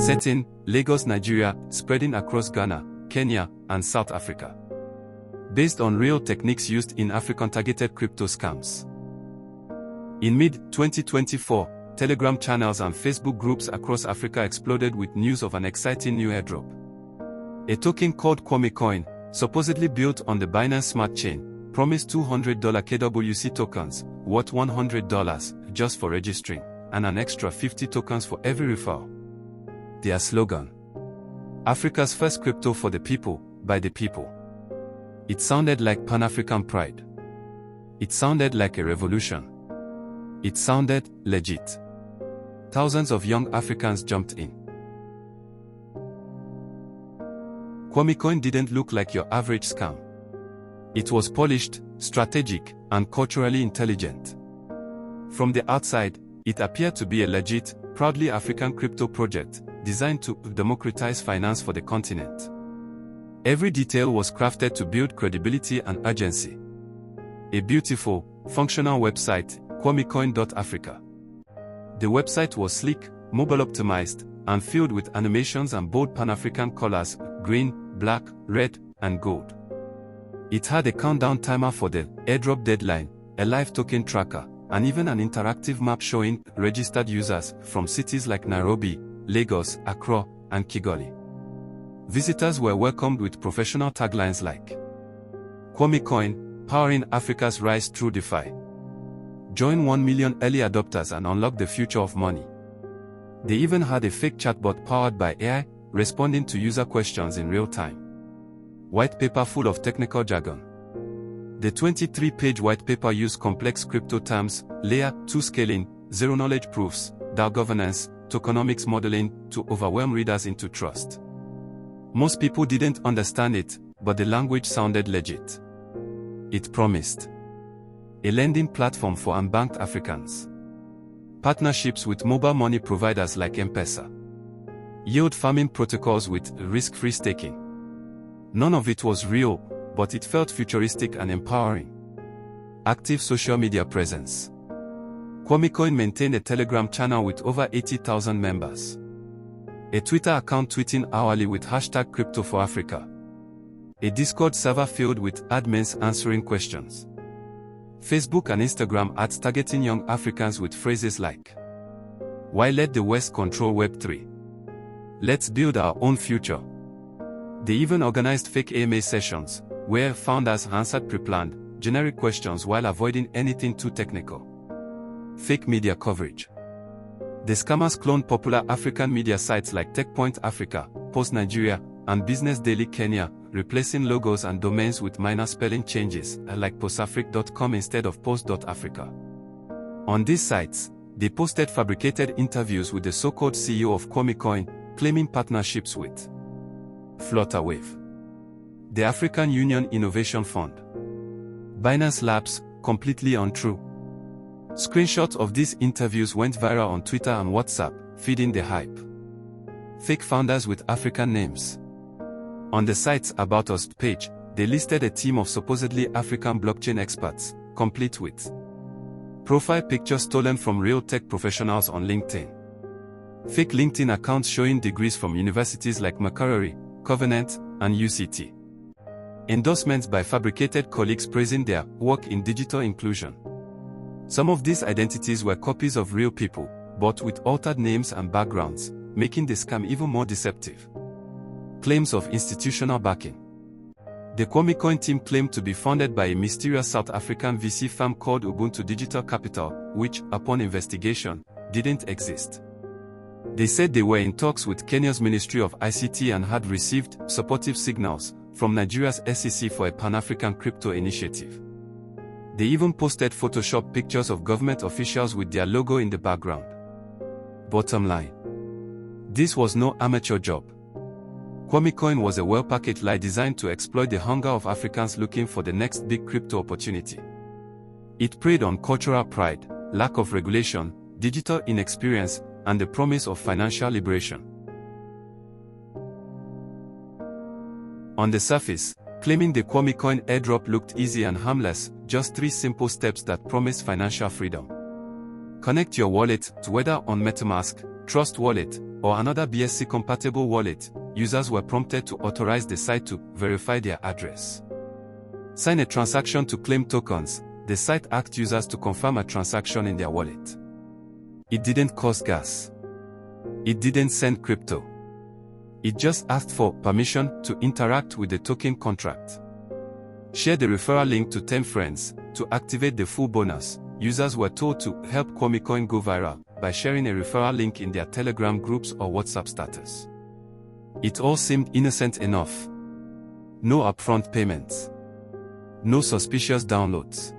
Setting: Lagos, Nigeria, spreading across Ghana, Kenya, and South Africa. Based on real techniques used in African targeted crypto scams. In mid-2024, Telegram channels and Facebook groups across Africa exploded with news of an exciting new airdrop. A token called KwameCoin, supposedly built on the Binance Smart Chain, promised $200 KWC tokens, worth $100 just for registering, and an extra 50 tokens for every referral. Their slogan: Africa's first crypto for the people, by the people. It sounded like Pan-African pride. It sounded like a revolution. It sounded legit. Thousands of young Africans jumped in. KwameCoin didn't look like your average scam. It was polished, strategic, and culturally intelligent. From the outside, it appeared to be a legit, proudly African crypto project, designed to democratize finance for the continent. Every detail was crafted to build credibility and urgency. A beautiful, functional website, KwameCoin.Africa. The website was sleek, mobile-optimized, and filled with animations and bold Pan-African colors: green, black, red, and gold. It had a countdown timer for the airdrop deadline, a live token tracker, and even an interactive map showing registered users from cities like Nairobi, Lagos, Accra, and Kigali. Visitors were welcomed with professional taglines like KwameCoin, powering Africa's rise through DeFi. Join 1 million early adopters and unlock the future of money. They even had a fake chatbot powered by AI, responding to user questions in real time. White paper full of technical jargon. The 23-page white paper used complex crypto terms, layer 2 scaling, zero-knowledge proofs, DAO governance, tokenomics modeling, to overwhelm readers into trust. Most people didn't understand it, but the language sounded legit. It promised a lending platform for unbanked Africans, partnerships with mobile money providers like M-Pesa, yield farming protocols with risk-free staking. None of it was real, but it felt futuristic and empowering. Active social media presence. KwameCoin maintained a Telegram channel with over 80,000 members. A Twitter account tweeting hourly with #CryptoForAfrica. A Discord server filled with admins answering questions. Facebook and Instagram ads targeting young Africans with phrases like, "Why let the West control Web3? Let's build our own future." They even organized fake AMA sessions, where founders answered pre-planned, generic questions while avoiding anything too technical. Fake media coverage. The scammers cloned popular African media sites like TechPoint Africa, Post Nigeria, and Business Daily Kenya, replacing logos and domains with minor spelling changes, like postafric.com instead of post.africa. On these sites, they posted fabricated interviews with the so-called CEO of KwameCoin, claiming partnerships with Flutterwave, the African Union Innovation Fund, Binance Labs, completely untrue. Screenshots of these interviews went viral on Twitter and WhatsApp, feeding the hype. Fake founders with African names. On the site's About Us page, they listed a team of supposedly African blockchain experts, complete with profile pictures stolen from real tech professionals on LinkedIn. Fake LinkedIn accounts showing degrees from universities like Makerere, Covenant, and UCT. Endorsements by fabricated colleagues praising their work in digital inclusion. Some of these identities were copies of real people, but with altered names and backgrounds, making the scam even more deceptive. Claims of institutional backing. The KwameCoin team claimed to be funded by a mysterious South African VC firm called Ubuntu Digital Capital, which, upon investigation, didn't exist. They said they were in talks with Kenya's Ministry of ICT and had received supportive signals from Nigeria's SEC for a Pan-African crypto initiative. They even posted Photoshop pictures of government officials with their logo in the background. Bottom line: this was no amateur job. KwameCoin was a well-packaged lie designed to exploit the hunger of Africans looking for the next big crypto opportunity. It preyed on cultural pride, lack of regulation, digital inexperience, and the promise of financial liberation. On the surface, claiming the KwameCoin airdrop looked easy and harmless, just 3 simple steps that promised financial freedom. Connect your wallet to whether on MetaMask, Trust Wallet, or another BSC-compatible wallet, users were prompted to authorize the site to verify their address. Sign a transaction to claim tokens. The site asked users to confirm a transaction in their wallet. It didn't cost gas. It didn't send crypto. It just asked for permission to interact with the token contract. Share the referral link to 10 friends. To activate the full bonus, users were told to help KwameCoin go viral by sharing a referral link in their Telegram groups or WhatsApp status. It all seemed innocent enough. No upfront payments. No suspicious downloads.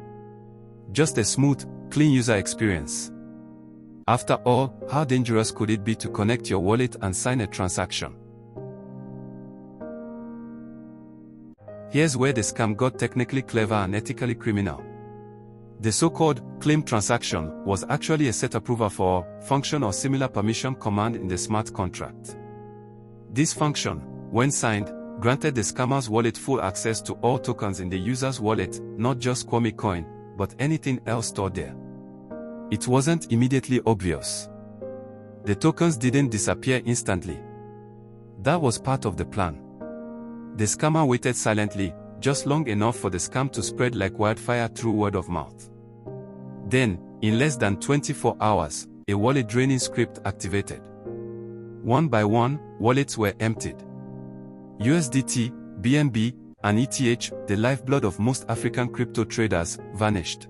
Just a smooth, clean user experience. After all, how dangerous could it be to connect your wallet and sign a transaction? Here's where the scam got technically clever and ethically criminal. The so-called claim transaction was actually a set approval for function or similar permission command in the smart contract. This function, when signed, granted the scammer's wallet full access to all tokens in the user's wallet, not just KwameCoin, but anything else stored there. It wasn't immediately obvious. The tokens didn't disappear instantly. That was part of the plan. The scammer waited silently, just long enough for the scam to spread like wildfire through word of mouth. Then, in less than 24 hours, a wallet draining script activated. One by one, wallets were emptied. USDT, BNB, and ETH, the lifeblood of most African crypto traders, vanished.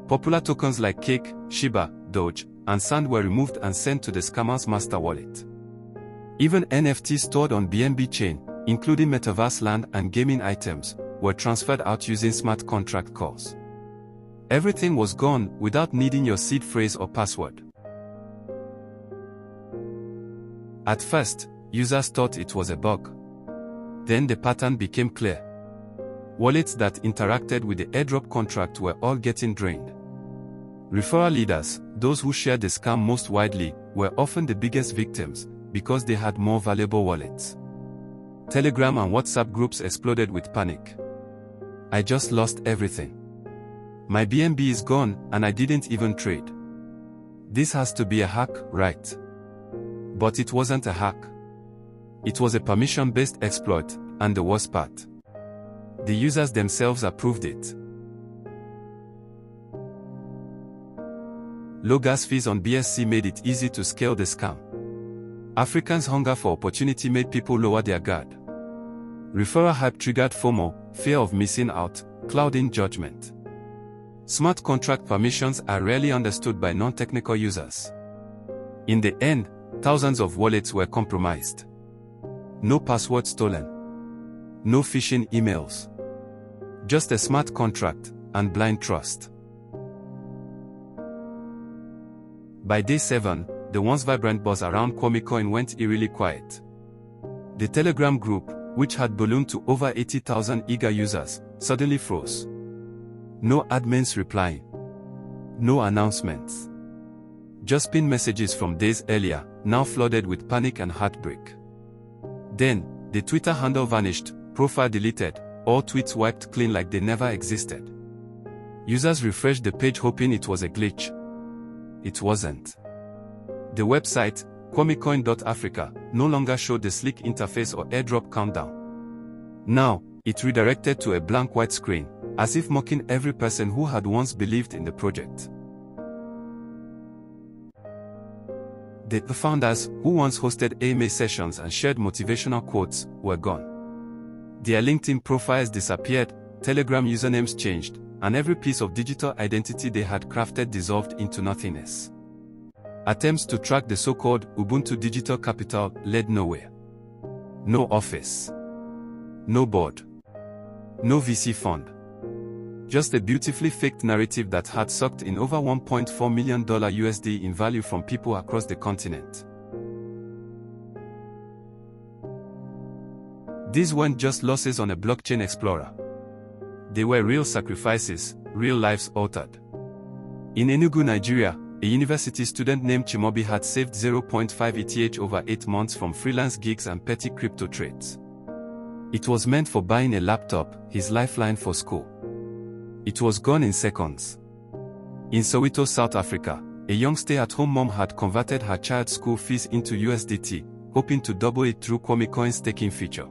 Popular tokens like Cake, Shiba, Doge, and Sand were removed and sent to the scammer's master wallet. Even NFTs stored on BNB chain, including metaverse land and gaming items, were transferred out using smart contract calls. Everything was gone without needing your seed phrase or password. At first, users thought it was a bug. Then the pattern became clear. Wallets that interacted with the Airdrop contract were all getting drained. Referral leaders, those who shared the scam most widely, were often the biggest victims because they had more valuable wallets. Telegram and WhatsApp groups exploded with panic. I just lost everything. My BNB is gone and I didn't even trade. This has to be a hack, right? But it wasn't a hack. It was a permission-based exploit, and the worst part. The users themselves approved it. Low gas fees on BSC made it easy to scale the scam. Africans' hunger for opportunity made people lower their guard. Referral hype triggered FOMO, fear of missing out, clouding judgment. Smart contract permissions are rarely understood by non-technical users. In the end, thousands of wallets were compromised. No password stolen. No phishing emails. Just a smart contract and blind trust. By day 7, the once vibrant buzz around KwameCoin went eerily quiet. The Telegram group, which had ballooned to over 80,000 eager users, suddenly froze. No admins replying. No announcements. Just pinned messages from days earlier, now flooded with panic and heartbreak. Then, the Twitter handle vanished, profile deleted, all tweets wiped clean like they never existed. Users refreshed the page hoping it was a glitch. It wasn't. The website, KwameCoin Africa, no longer showed the sleek interface or airdrop countdown. Now, it redirected to a blank white screen, as if mocking every person who had once believed in the project. The founders, who once hosted AMA sessions and shared motivational quotes, were gone. Their LinkedIn profiles disappeared, Telegram usernames changed, and every piece of digital identity they had crafted dissolved into nothingness. Attempts to track the so-called Ubuntu digital capital led nowhere. No office. No board. No VC fund. Just a beautifully faked narrative that had sucked in over $1.4 million USD in value from people across the continent. These weren't just losses on a blockchain explorer. They were real sacrifices, real lives altered. In Enugu, Nigeria, a university student named Chimobi had saved 0.5 ETH over 8 months from freelance gigs and petty crypto trades. It was meant for buying a laptop, his lifeline for school. It was gone in seconds. In Soweto, South Africa, A young stay-at-home mom had converted her child's school fees into USDT, hoping to double it through KwameCoin's staking feature.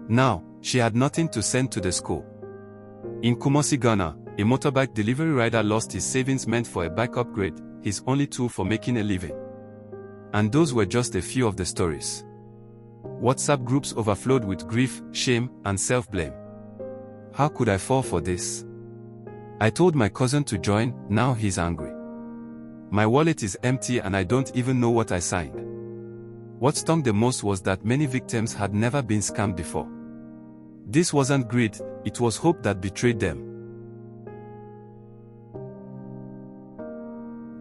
Now, she had nothing to send to the school. In Kumasi, Ghana, a motorbike delivery rider lost his savings meant for a bike upgrade, his only tool for making a living. And those were just a few of the stories. WhatsApp groups overflowed with grief, shame, and self-blame. How could I fall for this? I told my cousin to join, now he's angry. My wallet is empty and I don't even know what I signed. What stung the most was that many victims had never been scammed before. This wasn't greed, it was hope that betrayed them.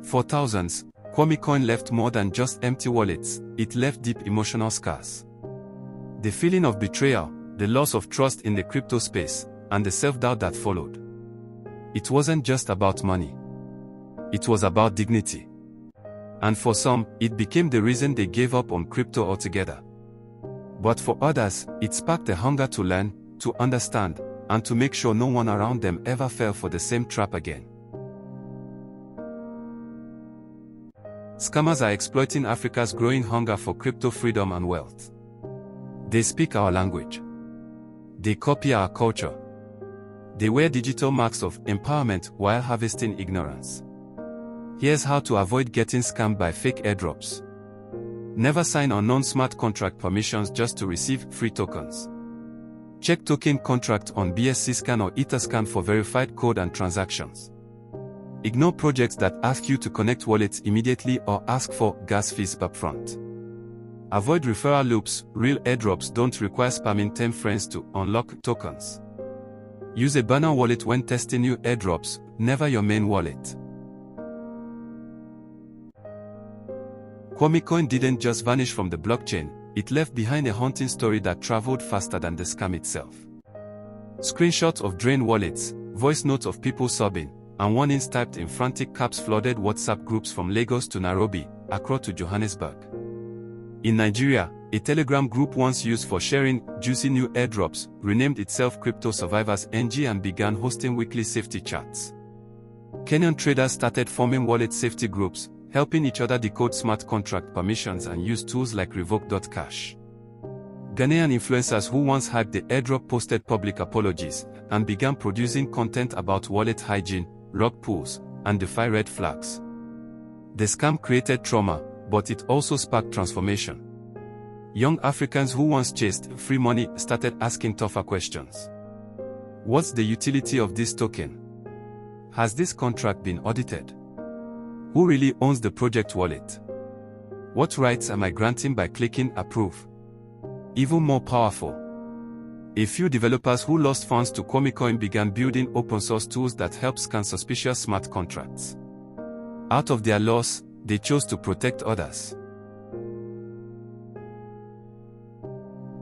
For thousands, KwameCoin left more than just empty wallets, it left deep emotional scars. The feeling of betrayal, the loss of trust in the crypto space, and the self-doubt that followed. It wasn't just about money. It was about dignity. And for some, it became the reason they gave up on crypto altogether. But for others, it sparked a hunger to learn, to understand, and to make sure no one around them ever fell for the same trap again. Scammers are exploiting Africa's growing hunger for crypto freedom and wealth. They speak our language. They copy our culture. They wear digital marks of empowerment while harvesting ignorance. Here's how to avoid getting scammed by fake airdrops. Never sign unknown smart contract permissions just to receive free tokens. Check token contract on BSCScan or Etherscan for verified code and transactions. Ignore projects that ask you to connect wallets immediately or ask for gas fees upfront. Avoid referral loops. Real airdrops don't require spamming 10 friends to unlock tokens. Use a burner wallet when testing new airdrops, never your main wallet. KwameCoin didn't just vanish from the blockchain, it left behind a haunting story that traveled faster than the scam itself. Screenshots of drained wallets, voice notes of people sobbing, and warnings typed in frantic caps flooded WhatsApp groups from Lagos to Nairobi, Accra to Johannesburg. In Nigeria, a Telegram group once used for sharing juicy new airdrops, renamed itself Crypto Survivors NG and began hosting weekly safety chats. Kenyan traders started forming wallet safety groups, helping each other decode smart contract permissions and use tools like revoke.cash. Ghanaian influencers who once hyped the airdrop posted public apologies, and began producing content about wallet hygiene, rug pulls, and DeFi red flags. The scam created trauma, but it also sparked transformation. Young Africans who once chased free money started asking tougher questions. What's the utility of this token? Has this contract been audited? Who really owns the project wallet? What rights am I granting by clicking approve? Even more powerful, a few developers who lost funds to KwameCoin began building open-source tools that help scan suspicious smart contracts. Out of their loss, they chose to protect others.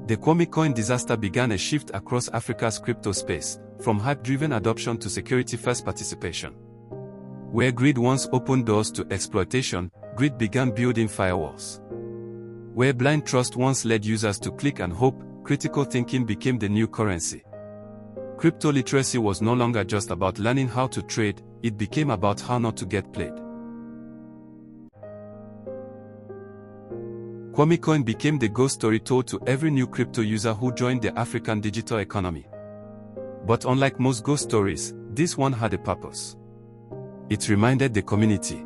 The KwameCoin disaster began a shift across Africa's crypto space, from hype-driven adoption to security-first participation. Where greed once opened doors to exploitation, greed began building firewalls. Where blind trust once led users to click and hope, critical thinking became the new currency. Crypto literacy was no longer just about learning how to trade, it became about how not to get played. KwameCoin became the ghost story told to every new crypto user who joined the African digital economy. But unlike most ghost stories, this one had a purpose. It reminded the community.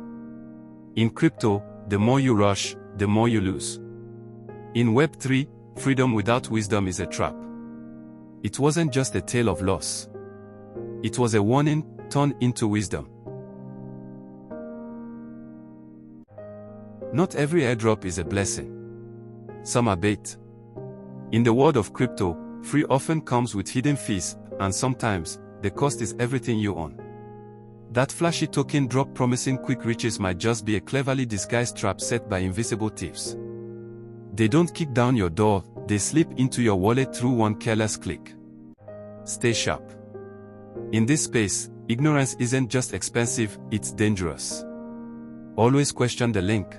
In crypto, the more you rush, the more you lose. In Web3, freedom without wisdom is a trap. It wasn't just a tale of loss. It was a warning turned into wisdom. Not every airdrop is a blessing. Some are bait. In the world of crypto, free often comes with hidden fees, and sometimes, the cost is everything you own. That flashy token drop promising quick riches might just be a cleverly disguised trap set by invisible thieves. They don't kick down your door, they slip into your wallet through one careless click. Stay sharp. In this space, ignorance isn't just expensive, it's dangerous. Always question the link.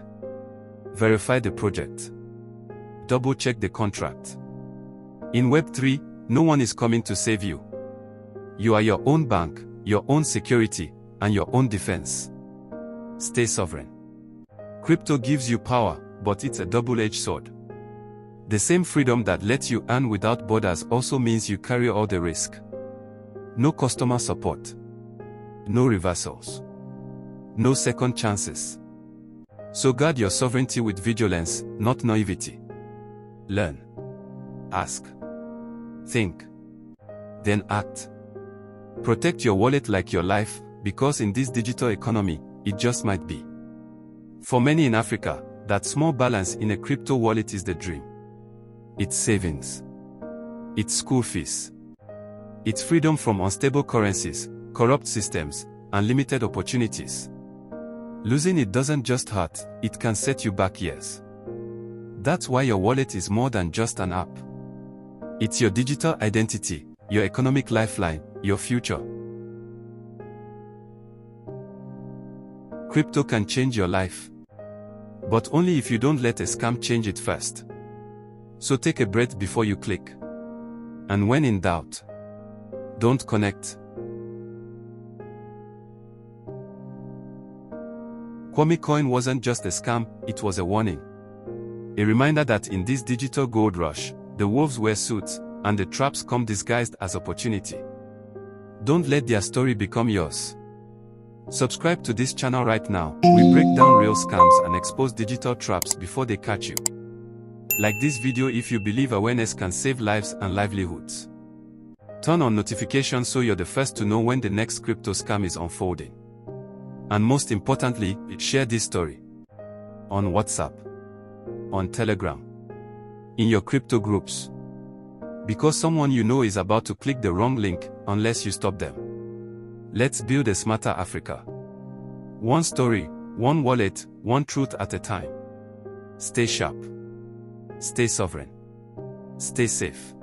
Verify the project. Double-check the contract. In Web3, no one is coming to save you. You are your own bank, your own security, and your own defense. Stay sovereign. Crypto gives you power, but it's a double-edged sword. The same freedom that lets you earn without borders also means you carry all the risk. No customer support. No reversals. No second chances. So guard your sovereignty with vigilance, not naivety. Learn. Ask. Think. Then act. Protect your wallet like your life, because in this digital economy, it just might be. For many in Africa, that small balance in a crypto wallet is the dream. It's savings. It's school fees. It's freedom from unstable currencies, corrupt systems, and limited opportunities. Losing it doesn't just hurt, it can set you back years. That's why your wallet is more than just an app. It's your digital identity, your economic lifeline, your future. Crypto can change your life. But only if you don't let a scam change it first. So take a breath before you click. And when in doubt, don't connect. KwameCoin wasn't just a scam, it was a warning. A reminder that in this digital gold rush, the wolves wear suits, and the traps come disguised as opportunity. Don't let their story become yours. Subscribe to this channel right now. We break down real scams and expose digital traps before they catch you. Like this video if you believe awareness can save lives and livelihoods. Turn on notifications so you're the first to know when the next crypto scam is unfolding. And most importantly, share this story. On WhatsApp. On Telegram. In your crypto groups. Because someone you know is about to click the wrong link, unless you stop them. Let's build a smarter Africa. One story, one wallet, one truth at a time. Stay sharp. Stay sovereign. Stay safe.